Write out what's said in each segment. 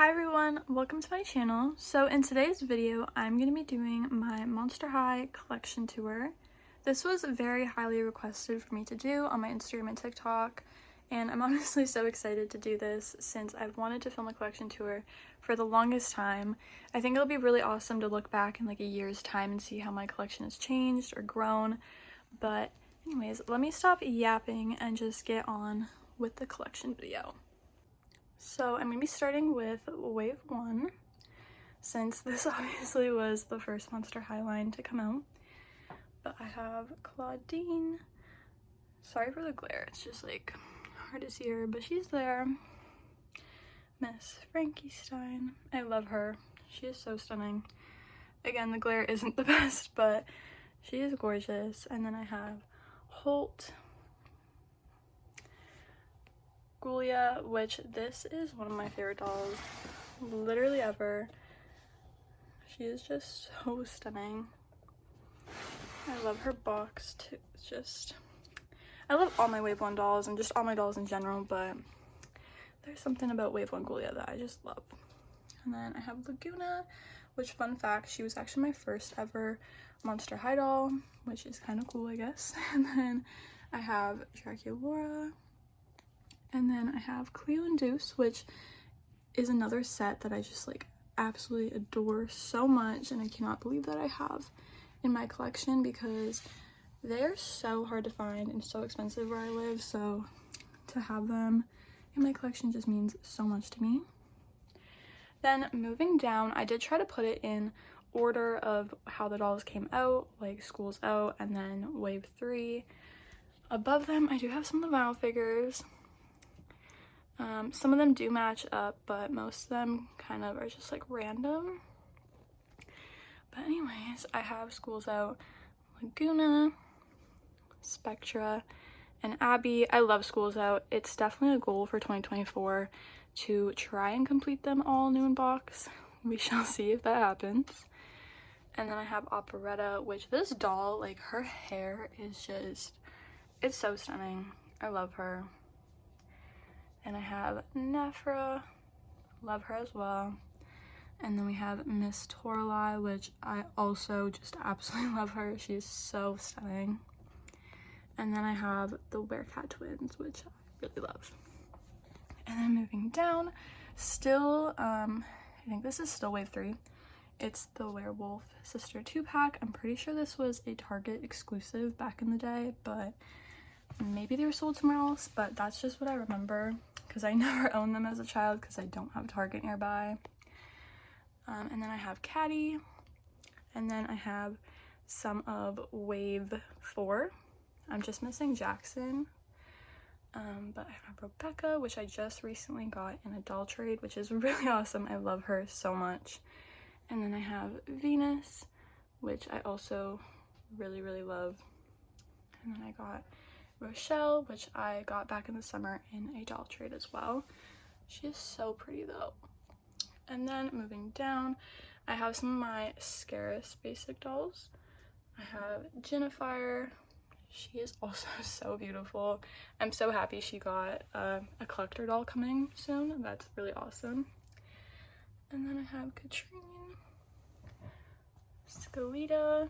Hi everyone, welcome to my channel. So in today's video, I'm going to be doing my Monster High collection tour. This was very highly requested for me to do on my Instagram and TikTok, and I'm honestly so excited to do this since I've wanted to film a collection tour for the longest time. I think it'll be really awesome to look back in like a year's time and see how my collection has changed or grown. But anyways, let me stop yapping and just get on with the collection video. So I'm going to be starting with wave 1, since this obviously was the first Monster High line to come out. But I have Claudine. Sorry for the glare, it's just like hard to see her, but she's there. Miss Frankie Stein. I love her. She is so stunning. Again, the glare isn't the best, but she is gorgeous. And then I have Holt. Ghoulia, which this is one of my favorite dolls literally ever. She is just so stunning. I love her box too. It's just, I love all my wave 1 dolls and just all my dolls in general, but there's something about wave 1 Ghoulia that I just love. And then I have Laguna, which, fun fact, she was actually my first ever Monster High doll, which is kind of cool, I guess. And then I have Dracula. And then I have Cleo and Deuce, which is another set that I just like absolutely adore so much, and I cannot believe that I have in my collection because they're so hard to find and so expensive where I live, so to have them in my collection just means so much to me. Then moving down, I did try to put it in order of how the dolls came out, like School's Out and then wave 3. Above them, I do have some of the vinyl figures. Some of them do match up, but most of them kind of are just like random. But anyways, I have School's Out, Laguna, Spectra, and Abby. I love School's Out. It's definitely a goal for 2024 to try and complete them all new in box. We shall see if that happens. And then I have Operetta, which this doll, like her hair is just, it's so stunning. I love her. And I have Nephra, love her as well. And then we have Miss Toralei, which I also just absolutely love her. She's so stunning. And then I have the Werecat twins, which I really love. And then moving down, still, I think this is still wave 3. It's the Werewolf Sister 2-pack. I'm pretty sure this was a Target exclusive back in the day, but maybe they were sold somewhere else, but that's just what I remember because I never owned them as a child because I don't have a Target nearby. And then I have Caddy, and then I have some of wave 4. I'm just missing Jackson, but I have Rebecca, which I just recently got in a doll trade, which is really awesome. I love her so much. And then I have Venus, which I also really love. And then I got Rochelle, which I got back in the summer in a doll trade as well. She is so pretty though. And then moving down, I have some of my Scaris basic dolls. I have Jennifer. She is also so beautiful. I'm so happy she got a collector doll coming soon. That's really awesome. And then I have Katrine, Scalita.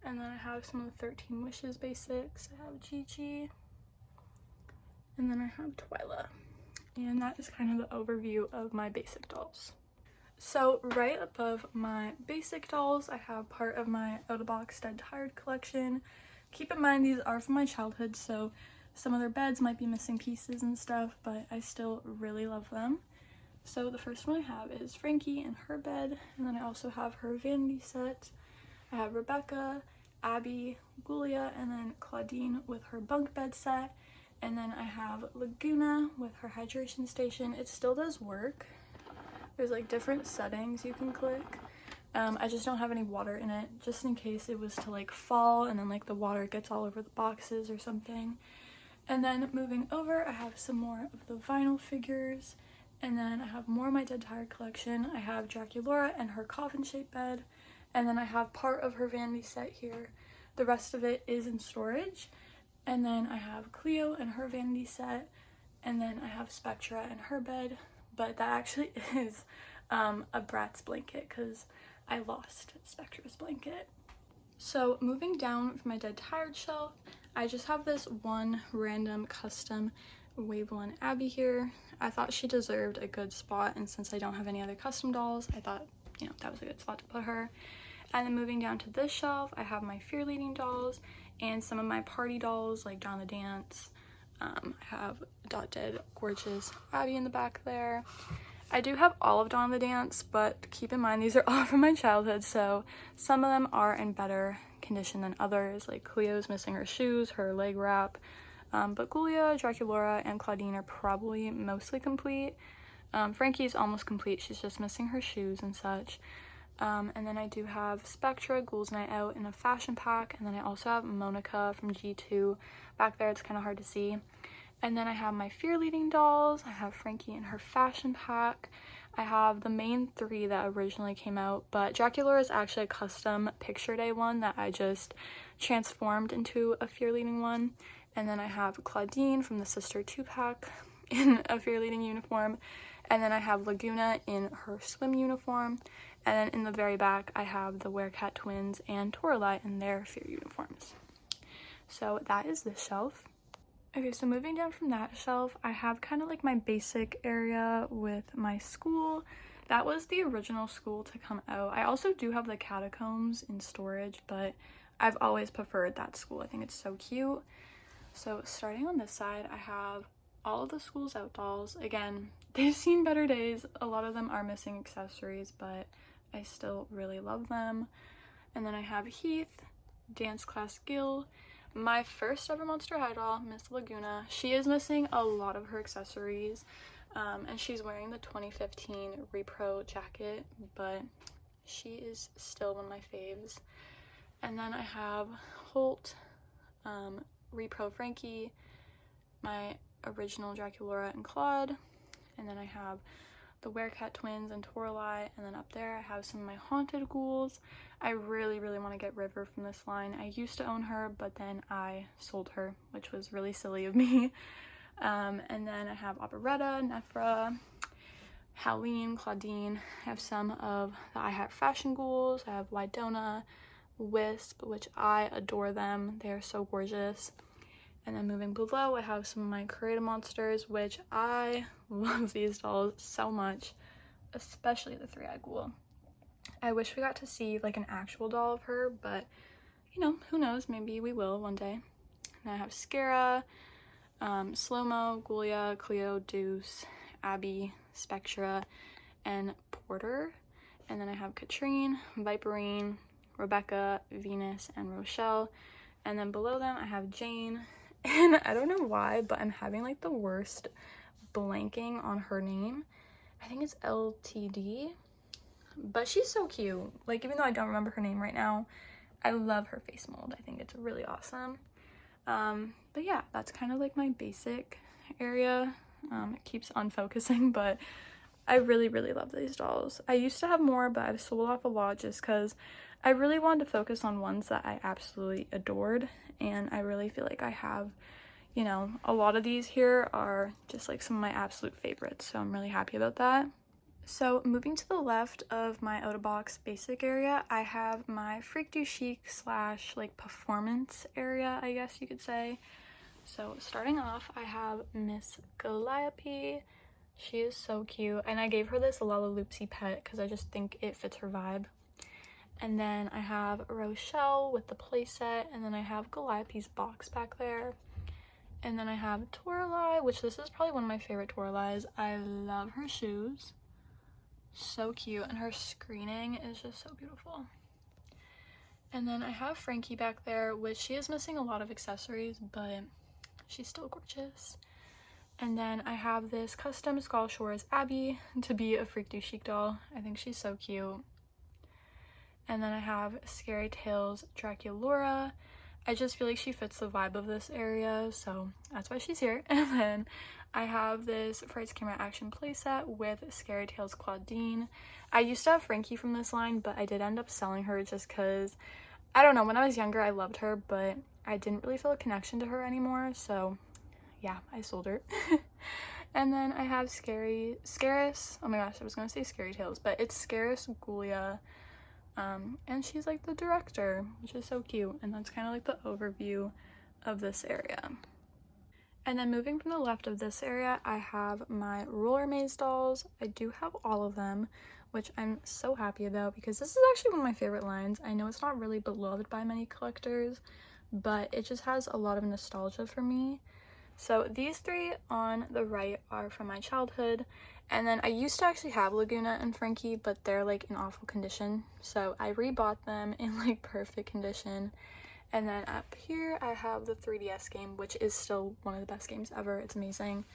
And then I have some of the 13 Wishes basics. I have Gigi. And then I have Twyla. And that is kind of the overview of my basic dolls. So right above my basic dolls, I have part of my out-of-box Dead Tired collection. Keep in mind these are from my childhood, so some of their beds might be missing pieces and stuff, but I still really love them. So the first one I have is Frankie and her bed, and then I also have her vanity set. I have Rebecca, Abby, Ghoulia, and then Claudine with her bunk bed set. And then I have Laguna with her hydration station. It still does work. There's like different settings you can click. I just don't have any water in it, just in case it was to like fall and then like the water gets all over the boxes or something. And then moving over, I have some more of the vinyl figures. And then I have more of my Dead Tired collection. I have Dracula and her coffin-shaped bed. And then I have part of her vanity set here. The rest of it is in storage. And then I have Cleo and her vanity set. And then I have Spectra and her bed, but that actually is a Bratz blanket because I lost Spectra's blanket. So moving down from my Dead Tired shelf, I just have this one random custom Wave 1 Abby here. I thought she deserved a good spot, and since I don't have any other custom dolls, I thought, you know, that was a good spot to put her. And then moving down to this shelf, I have my Fear Leading dolls and some of my party dolls like Dawn the Dance. I have Dot Dead Gorgeous Abby in the back there. I do have all of Dawn the Dance, but keep in mind these are all from my childhood, so some of them are in better condition than others. Like Cleo's missing her shoes, her leg wrap, but Ghoulia, Dracula, and Claudine are probably mostly complete. Frankie's almost complete, she's just missing her shoes and such. And then I do have Spectra, Ghouls Night Out in a fashion pack, and then I also have Monica from G2 back there. It's kind of hard to see. And then I have my Fear Leading dolls. I have Frankie in her fashion pack. I have the main three that originally came out, but Dracula is actually a custom picture day one that I just transformed into a Fear Leading one. And then I have Claudine from the Sister 2-pack in a Fear Leading uniform. And then I have Laguna in her swim uniform. And then in the very back, I have the Werecat twins and Toralei in their Fear uniforms. So that is this shelf. Okay, so moving down from that shelf, I have kind of like my basic area with my school. That was the original school to come out. I also do have the catacombs in storage, but I've always preferred that school. I think it's so cute. So starting on this side, I have all of the Schools Out dolls. Again, they've seen better days. A lot of them are missing accessories, but I still really love them. And then I have Heath, Dance Class Gil, my first ever Monster High doll, Miss Laguna. She is missing a lot of her accessories, and she's wearing the 2015 Repro jacket, but she is still one of my faves. And then I have Holt, Repro Frankie, my original Dracula and Claude, and then I have the Werecat twins and Toralei, and then up there I have some of my haunted ghouls. I really want to get River from this line. I used to own her, but then I sold her, which was really silly of me. And then I have Operetta, Nephra, Howleen, Claudine. I have some of the I Have Fashion ghouls. I have Wydonna, Wisp, which I adore them. They are so gorgeous. And then moving below, I have some of my Greta monsters, which I love these dolls so much, especially the Three-Eyed Ghoul. I wish we got to see like an actual doll of her, but you know, who knows, maybe we will one day. And I have Scara, Slow-Mo, Ghoulia, Cleo, Deuce, Abby, Spectra, and Porter. And then I have Katrine, Viperine, Rebecca, Venus, and Rochelle. And then below them I have Jane, and I don't know why, but I'm having like the worst blanking on her name. I think it's LTD, but she's so cute. Like, even though I don't remember her name right now, I love her face mold. I think it's really awesome. But yeah, that's kind of like my basic area. It keeps unfocusing, but I really love these dolls. I used to have more, but I've sold off a lot just because I really wanted to focus on ones that I absolutely adored, and I really feel like I have, you know, a lot of these here are just like some of my absolute favorites, so I'm really happy about that. So moving to the left of my out of box basic area, I have my Freak Do Chic / like performance area, I guess you could say. So starting off, I have Miss Calliope. She is so cute, and I gave her this Lalaloopsy pet because I just think it fits her vibe. And then I have Rochelle with the playset, and then I have Calliope's box back there. And then I have Toralei, which this is probably one of my favorite Toraleis. I love her shoes. So cute, and her screening is just so beautiful. And then I have Frankie back there, which she is missing a lot of accessories, but she's still gorgeous. And then I have this custom Skull Shores Abby to be a Freak Do Chic doll. I think she's so cute. And then I have Scary Tales Dracula. I just feel like she fits the vibe of this area, so that's why she's here. And then I have this Frights Camera Action playset with Scary Tales Claudine. I used to have Frankie from this line, but I did end up selling her just because, I don't know, when I was younger I loved her, but I didn't really feel a connection to her anymore, so yeah, I sold her. And then I have Scaris, oh my gosh, I was gonna say Scary Tales, but it's Scaris Ghoulia, and she's like the director, which is so cute. And that's kind of like the overview of this area. And then moving from the left of this area, I have my roller maze dolls. I do have all of them, which I'm so happy about because this is actually one of my favorite lines. I know it's not really beloved by many collectors, but it just has a lot of nostalgia for me. So these three on the right are from my childhood, and then I used to actually have Laguna and Frankie, but they're like in awful condition, so I rebought them in like perfect condition. And then up here I have the 3DS game, which is still one of the best games ever. It's amazing.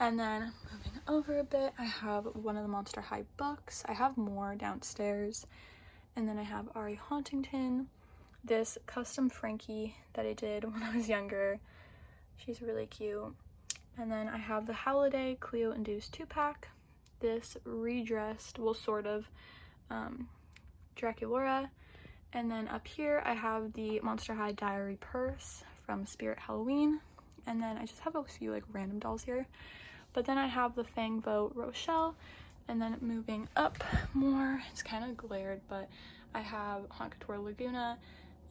And then moving over a bit, I have one of the Monster High books. I have more downstairs. And then I have Ari Hauntington, this custom Frankie that I did when I was younger. She's really cute. And then I have the Halliday Cleo Induced 2-pack, this redressed, well sort of, Dracula. And then up here I have the Monster High Diary purse from Spirit Halloween. And then I just have a few like random dolls here. But then I have the Fang Vo Rochelle. And then moving up more, it's kind of glared, but I have Haute Couture Laguna,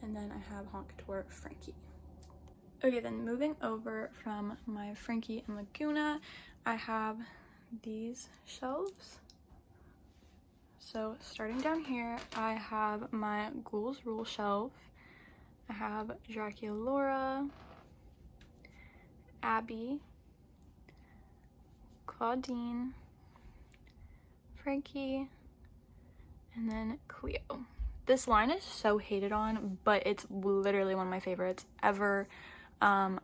and then I have Haute Couture Frankie. Okay, then moving over from my Frankie and Laguna, I have these shelves. So starting down here, I have my Ghouls Rule shelf. I have Dracula, Abby, Claudine, Frankie, and then Cleo. This line is so hated on, but it's literally one of my favorites ever. I'm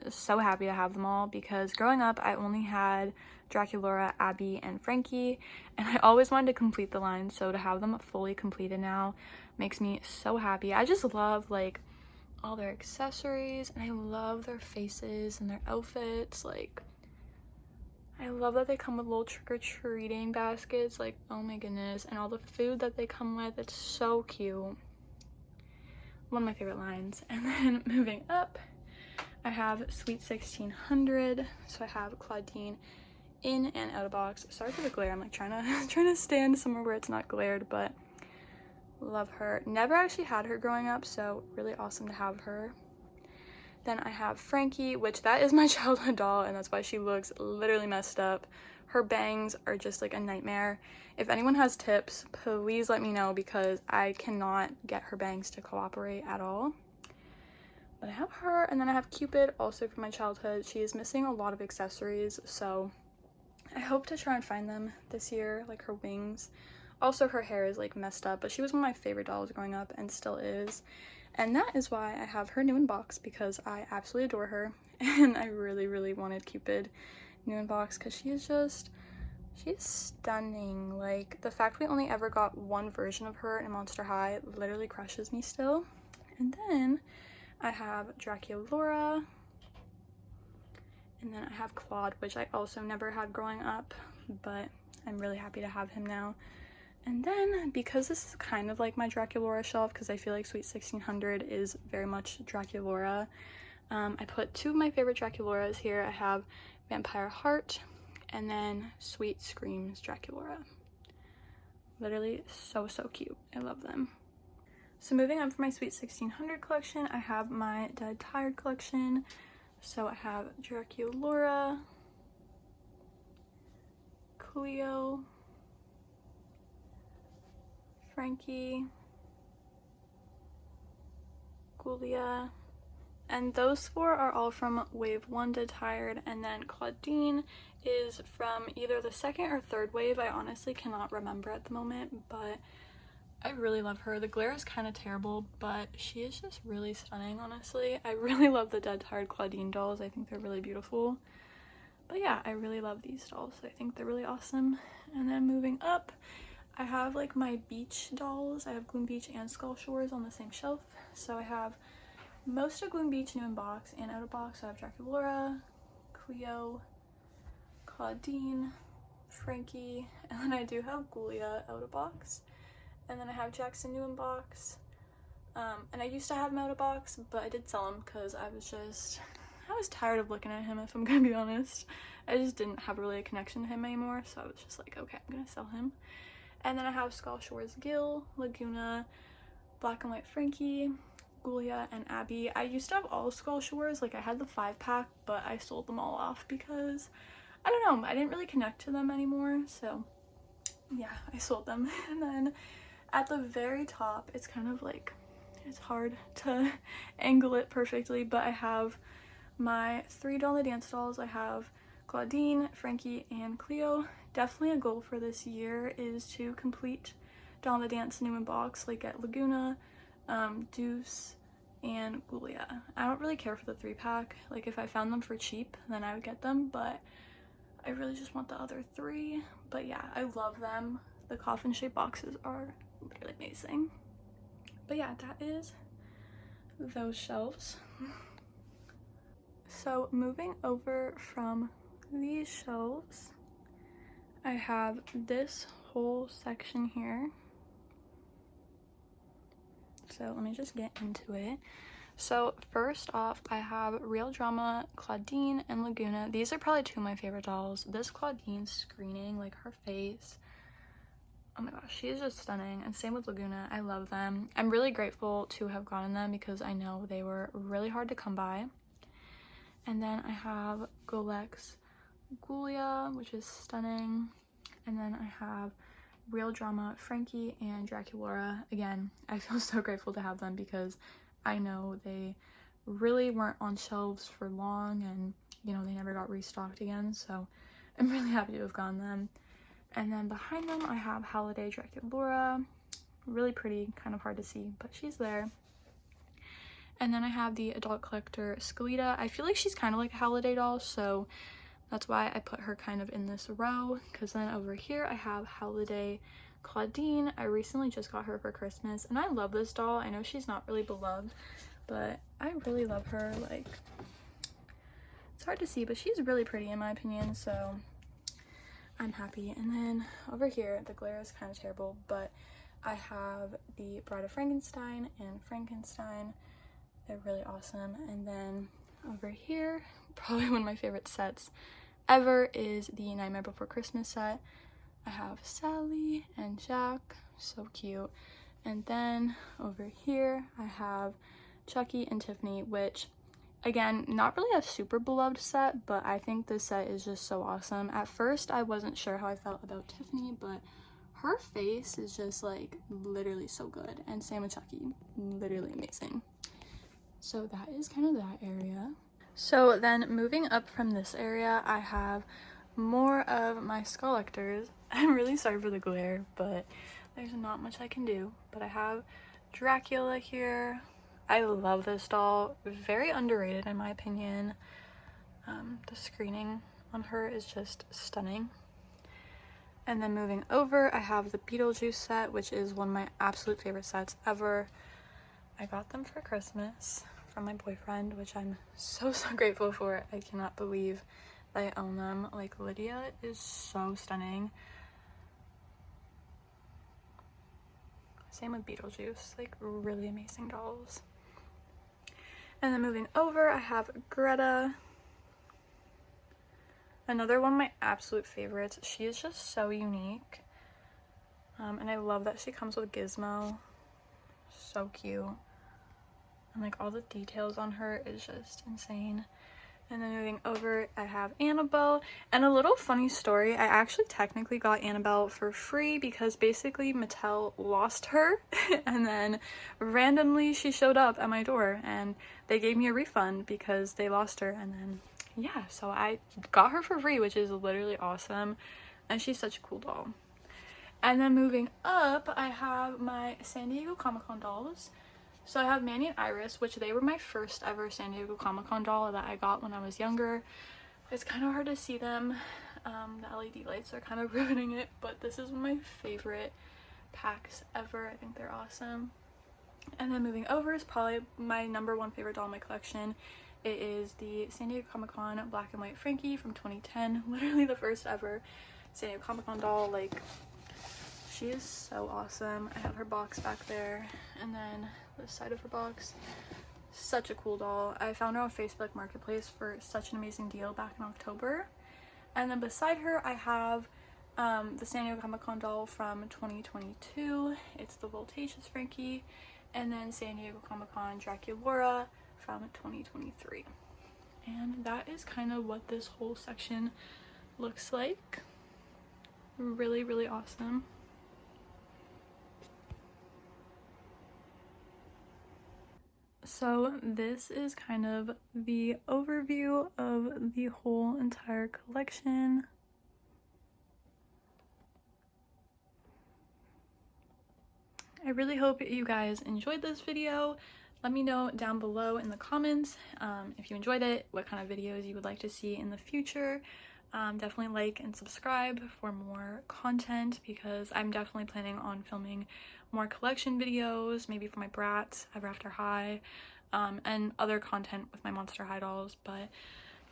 so happy to have them all because growing up I only had Dracula, Abby, and Frankie, and I always wanted to complete the line, so to have them fully completed now makes me so happy. I just love like all their accessories, and I love their faces and their outfits. Like, I love that they come with little trick-or-treating baskets, like, oh my goodness, and all the food that they come with. It's so cute. One of my favorite lines. And then moving up, I have Sweet 1600. So I have Claudine in and out of box. Sorry for the glare. I'm like trying to stand somewhere where it's not glared, but love her. Never actually had her growing up, so really awesome to have her. Then I have Frankie, which that is my childhood doll, and that's why she looks literally messed up. Her bangs are just like a nightmare. If anyone has tips, please let me know because I cannot get her bangs to cooperate at all. But I have her, and then I have Cupid, also from my childhood. She is missing a lot of accessories, so I hope to try and find them this year, like her wings. Also, her hair is like messed up, but she was one of my favorite dolls growing up and still is. And that is why I have her new in box, because I absolutely adore her. And I really, really wanted Cupid new in box because she is stunning. Like, the fact we only ever got one version of her in Monster High literally crushes me still. And then I have Dracula, and then I have Claude, which I also never had growing up, but I'm really happy to have him now. And then, because this is kind of like my Dracula shelf, because I feel like Sweet 1600 is very much Dracula, I put two of my favorite Draculas here. I have Vampire Heart, and then Sweet Screams Dracula. Literally so, so cute. I love them. So moving on from my Sweet 1600 collection, I have my Dead Tired collection. So I have Dracula, Cleo, Frankie, Ghoulia, and those four are all from Wave 1 Dead Tired, and then Claudine is from either the second or third wave. I honestly cannot remember at the moment, but I really love her. The glare is kind of terrible, but she is just really stunning, honestly. I really love the Dead Tired Claudine dolls. I think they're really beautiful. But yeah, I really love these dolls. I think they're really awesome. And then moving up, I have like my beach dolls. I have Gloom Beach and Skull Shores on the same shelf. So I have most of Gloom Beach new in box and out of box. So I have Dracula, Cleo, Claudine, Frankie, and then I do have Ghoulia out of box. And then I have Jackson new in box. And I used to have him out of box, but I did sell him because I I was tired of looking at him, if I'm gonna be honest. I just didn't have really a connection to him anymore, so I was just like, okay, I'm gonna sell him. And then I have Skull Shores Gil, Laguna, Black and White Frankie, Gulia, and Abby. I used to have all Skull Shores, like I had the 5-pack, but I sold them all off because, I don't know, I didn't really connect to them anymore, so yeah, I sold them. And then at the very top, it's kind of like, it's hard to angle it perfectly, but I have my 3 Doll the Dance dolls. I have Claudine, Frankie, and Cleo. Definitely a goal for this year is to complete Doll the Dance new in box, like at Laguna, Deuce, and Gulia. I don't really care for the 3-pack. Like if I found them for cheap, then I would get them, but I really just want the other 3. But yeah, I love them. The coffin shaped boxes are literally amazing. But yeah, that is those shelves. So moving over from these shelves, I have this whole section here. So let me just get into it. So first off, I have Real Drama, Claudine, and Laguna. These are probably 2 of my favorite dolls. This Claudine screening, like her face, oh my gosh, she is just stunning. And same with Laguna, I love them. I'm really grateful to have gotten them because I know they were really hard to come by. And then I have Golex Gulia, which is stunning. And then I have Real Drama Frankie and Dracula. Again, I feel so grateful to have them because I know they really weren't on shelves for long, and you know, they never got restocked again, so I'm really happy to have gotten them. And then behind them I have Holiday Dracula. Really pretty, kind of hard to see, but she's there. And then I have the Adult Collector Skeleta. I feel like she's kind of like a holiday doll, so that's why I put her kind of in this row. Because then over here I have Holiday Claudine. I recently just got her for Christmas, and I love this doll. I know she's not really beloved, but I really love her. Like, it's hard to see, but she's really pretty in my opinion, so I'm happy. And then over here, the glare is kind of terrible, but I have the Bride of Frankenstein and Frankenstein. They're really awesome. And then over here, probably one of my favorite sets ever is the Nightmare Before Christmas set. I have Sally and Jack, so cute. And then over here I have Chucky and Tiffany, which again, not really a super beloved set, but I think this set is just so awesome. At first I wasn't sure how I felt about Tiffany, but her face is just like literally so good, and same with Chucky, literally amazing. So that is kind of that area. So then moving up from this area, I have more of my Skullectors. I'm really sorry for the glare, but there's not much I can do. But I have Dracula here. I love this doll. Very underrated in my opinion. The screening on her is just stunning. And then moving over, I have the Beetlejuice set, which is one of my absolute favorite sets ever. I got them for Christmas from my boyfriend, which I'm so grateful for. I cannot believe that I own them. Like, Lydia is so stunning. Same with Beetlejuice, like really amazing dolls. And then moving over, I have Greta. Another one of my absolute favorites. She is just so unique. And I love that she comes with Gizmo. So cute. And like all the details on her is just insane. And then moving over, I have Annabelle. And a little funny story, I actually technically got Annabelle for free because basically Mattel lost her and then randomly she showed up at my door and they gave me a refund because they lost her. And then yeah, so I got her for free, which is literally awesome, and she's such a cool doll. And then moving up, I have my San Diego Comic-Con dolls. So I have Manny and Iris, which they were my first ever San Diego Comic-Con doll that I got when I was younger. It's kind of hard to see them. The LED lights are kind of ruining it, but this is one of my favorite packs ever. I think they're awesome. And then moving over is probably my #1 favorite doll in my collection. It is the San Diego Comic-Con Black and White Frankie from 2010. Literally the first ever San Diego Comic-Con doll. Like, she is so awesome. I have her box back there, and then this side of her box. such a cool doll. I found her on Facebook Marketplace for such an amazing deal back in October. And then beside her I have the San Diego Comic-Con doll from 2022. It's the Voltageous Frankie. And then San Diego Comic-Con Dracula from 2023. And that is kind of what this whole section looks like. Really, really awesome. So this is kind of the overview of the whole entire collection. I really hope you guys enjoyed this video. Let me know down below in the comments if you enjoyed it, what kind of videos you would like to see in the future. Definitely like and subscribe for more content, because I'm definitely planning on filming more collection videos, maybe for my Bratz, Ever After High, and other content with my Monster High dolls. But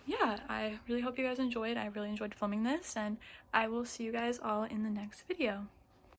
yeah, I really hope you guys enjoyed. I really enjoyed filming this, and I will see you guys all in the next video.